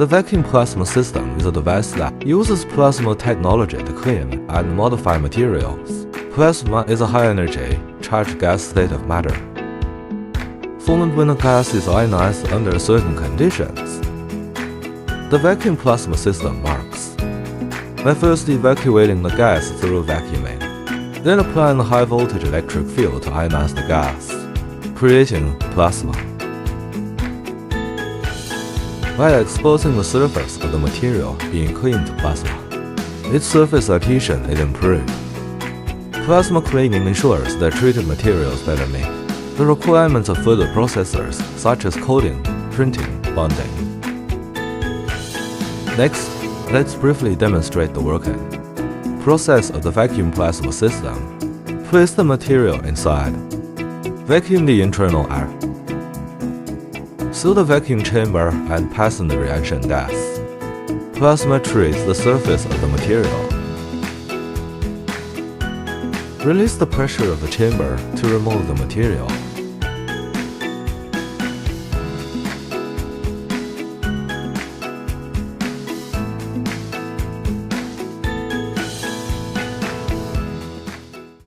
The vacuum plasma system is a device that uses plasma technology to clean and modify materials. Plasma is a high-energy, charged gas state of matter, formed when a gas is ionized under certain conditions. The vacuum plasma system works by first evacuating the gas through vacuuming, then applying a high-voltage electric field to ionize the gas, creating plasma. By exposing the surface of the material being cleaned to plasma, its surface adhesion is improved. Plasma cleaning ensures that treated materials better meet the requirements of further processors such as coating, printing, bonding. Next, let's briefly demonstrate the working process of the vacuum plasma system. Place the material inside. Vacuum the internal air. Seal the vacuum chamber and pass in the reaction gas. Plasma treats the surface of the material. Release the pressure of the chamber to remove the material.